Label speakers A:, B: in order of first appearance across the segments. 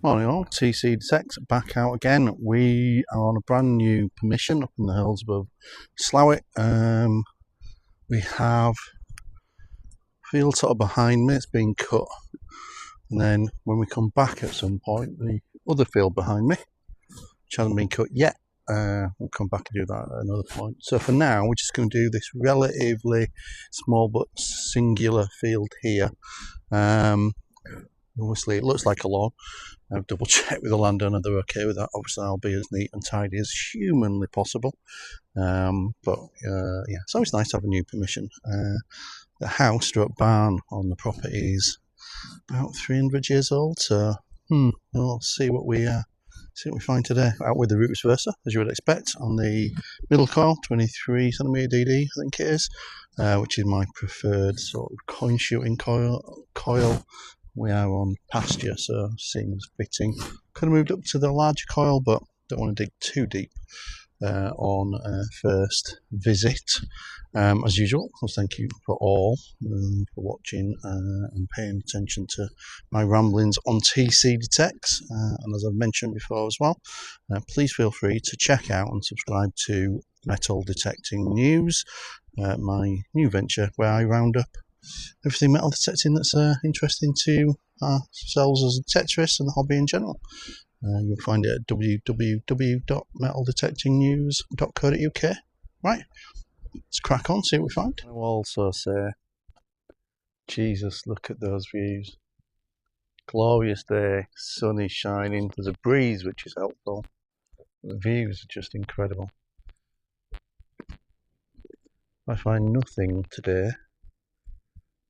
A: Morning all, tcDetects back out again. We are on a brand new permission up in the hills above Slough. We have field sort of behind me, it's been cut, and then when we come back at some point, the other field behind me, which hasn't been cut yet, we'll come back and do that at another point. So for now, we're just going to do this relatively small but singular field here. Obviously it looks like a lawn. I've double checked with the landowner, they're okay with that. Obviously I'll be as neat and tidy as humanly possible. Yeah, it's always nice to have a new permission. The house stroke barn on the property is about 300 years old, so we'll see what we find today. Out with the Rutus Versa, as you would expect, on the middle coil, 23cm DD, I think it is, which is my preferred sort of coin shooting coil. We are on pasture, so seems fitting. Could have moved up to the larger coil, but don't want to dig too deep on first visit. As usual, well, thank you for all for watching and paying attention to my ramblings on tcDetects. And as I've mentioned before as well, please feel free to check out and subscribe to Metal Detecting News, my new venture where I round up everything metal detecting that's interesting to ourselves as detectorists and the hobby in general. You'll find it at www.metaldetectingnews.co.uk. Right, let's crack on, see what we find. I will also say, Jesus, look at those views. Glorious day, sun is shining, there's a breeze which is helpful. The views are just incredible. I find nothing today,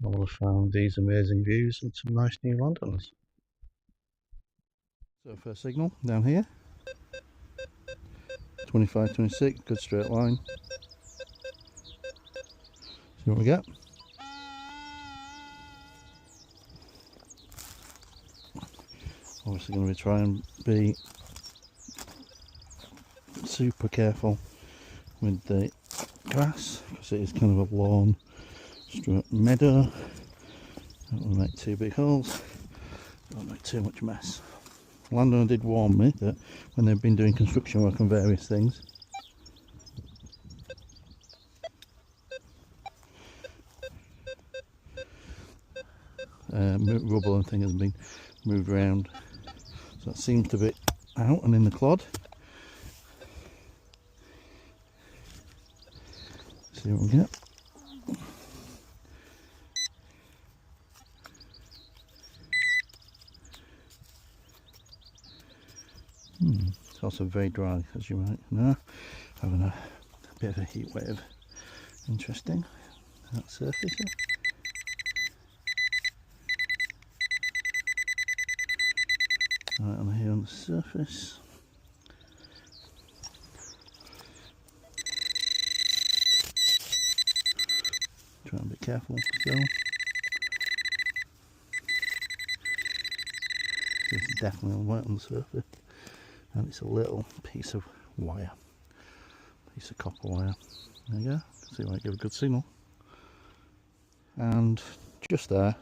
A: I will have found these amazing views and some nice new landowners. So first signal down here, 25, 26, good straight line. See what we get. Obviously going to be trying to be super careful with the grass because it is kind of a lawn stroke meadow. Don't want to make too big holes, don't make too much mess. The landowner did warn me that when they've been doing construction work on various things, rubble and thing has been moved around, so that seems to be out and in the clod. See what we get. It's also very dry, as you might know, having a bit of a heat wave. Interesting, that surface here. Right on here on the surface. Try and be careful still. It's definitely wet on the surface. And it's a little piece of wire, piece of copper wire. There you go, see if I give a good signal. And just there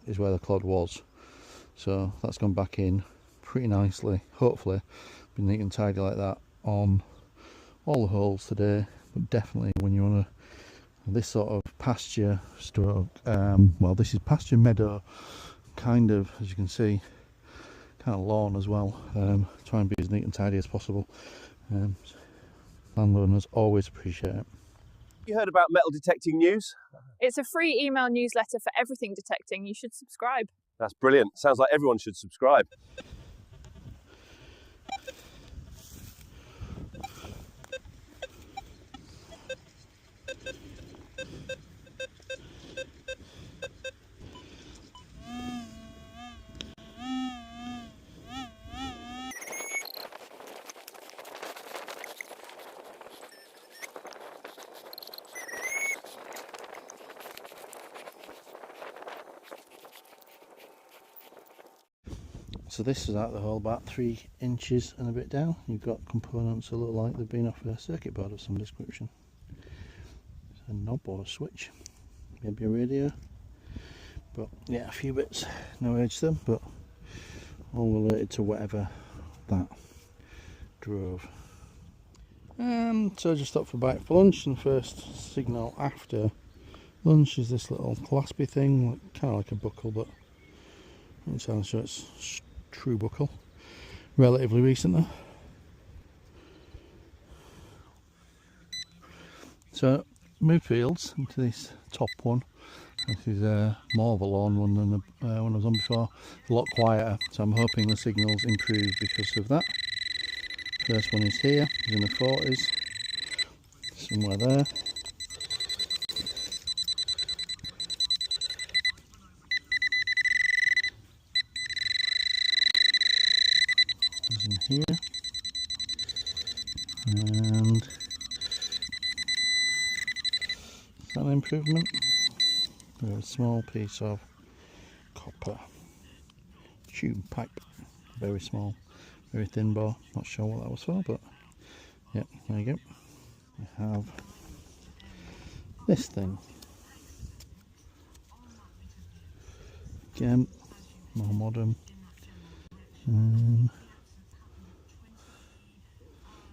A: is where the clod was, so that's gone back in pretty nicely. Hopefully be neat and tidy like that on all the holes today, but definitely when you're on this sort of pasture stroke, well, this is pasture meadow kind of, as you can see, kind of lawn as well. Try and be as neat and tidy as possible. Landowners always appreciate it.
B: You heard about Metal Detecting News?
C: It's a free email newsletter for everything detecting. You should subscribe.
B: That's brilliant. Sounds like everyone should subscribe.
A: So this is out the hole about 3 inches and a bit down. You've got components that look like they've been off a circuit board of some description. It's a knob or a switch, maybe a radio. But yeah, a few bits, no edge to them, but all related to whatever that drove. So I just stopped for a bite for lunch, and the first signal after lunch is this little claspy thing, kind of like a buckle, but I'm not sound sure it's true buckle. Relatively recent though. So moved fields into this top one. This is more of a lawn one than the one I was on before. It's a lot quieter, so I'm hoping the signals improve because of that. First one is here, it's in the 40s, somewhere there. It's in here, and is that an improvement? A small piece of copper tube pipe, very small, very thin bore. Not sure what that was for, but yeah, there you go. We have this thing. Again, more modern.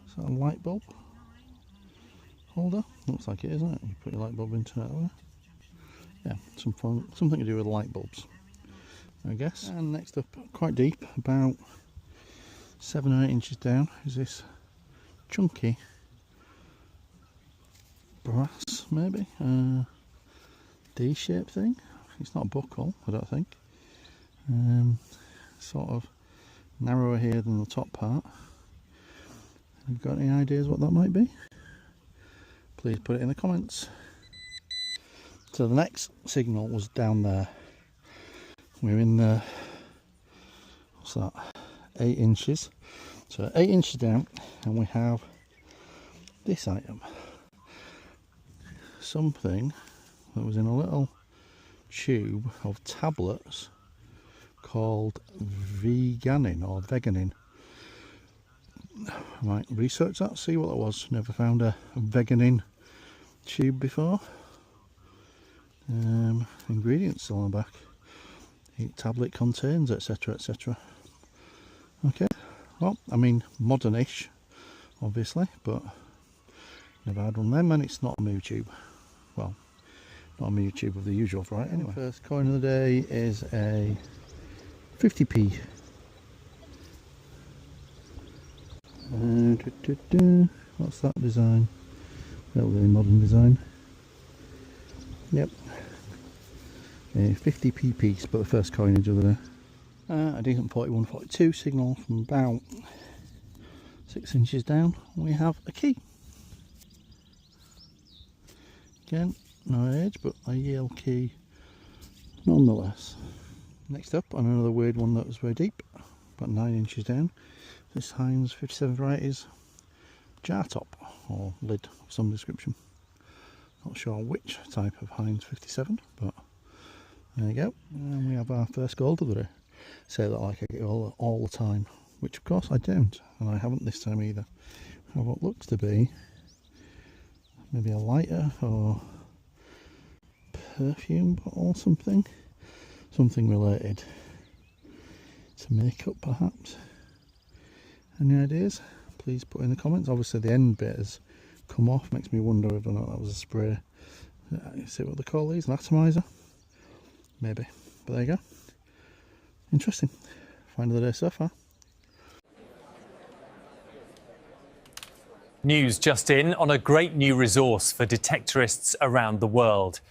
A: Is that a light bulb holder? Looks like it, isn't it? You put your light bulb into it. Yeah, something to do with light bulbs, I guess. And next up, quite deep, about 7 or 8 inches down, is this chunky brass, maybe D-shaped thing. It's not a buckle, I don't think. Sort of narrower here than the top part. Have you got any ideas what that might be? Please put it in the comments. So the next signal was down there. We're in the, what's that, 8 inches. So 8 inches down, and we have this item. Something that was in a little tube of tablets called veganin or veganin. I might research that, see what that was. Never found a veganin tube before. Ingredients still on the back. Each tablet contains, etc, etc. Okay, well, I mean modernish, obviously, but never had one of them, and it's not a Moo tube. Well, not a Moo tube of the usual variety anyway. First coin of the day is a 50p. What's that design? Relatively modern design. Yep. A 50p piece, but the first coinage of the day. A decent 41-42 signal from about 6 inches down. We have a key. Again, no age, but a Yale key nonetheless. Next up, another weird one that was very deep, about 9 inches down. This Heinz 57 varieties jar top or lid of some description. Not sure which type of Heinz 57, but there you go. And we have our first gold of the day. Say that like I get all the time, which of course I don't, and I haven't this time either. I have what looks to be maybe a lighter or perfume bottle, something related to makeup perhaps. Any ideas? Please put in the comments. Obviously the end bit has come off, makes me wonder whether or not that was a spray. See what they call these, an atomizer? Maybe, but there you go. Interesting. Find of the day so far.
D: News just in on a great new resource for detectorists around the world.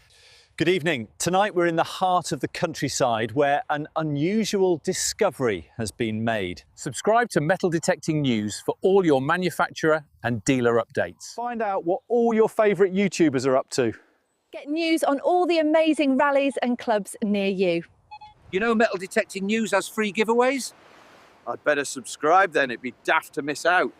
D: Good evening. Tonight we're in the heart of the countryside where an unusual discovery has been made. Subscribe to Metal Detecting News for all your manufacturer and dealer updates.
B: Find out what all your favourite YouTubers are up to.
E: Get news on all the amazing rallies and clubs near you.
F: You know Metal Detecting News has free giveaways?
B: I'd better subscribe then, it'd be daft to miss out.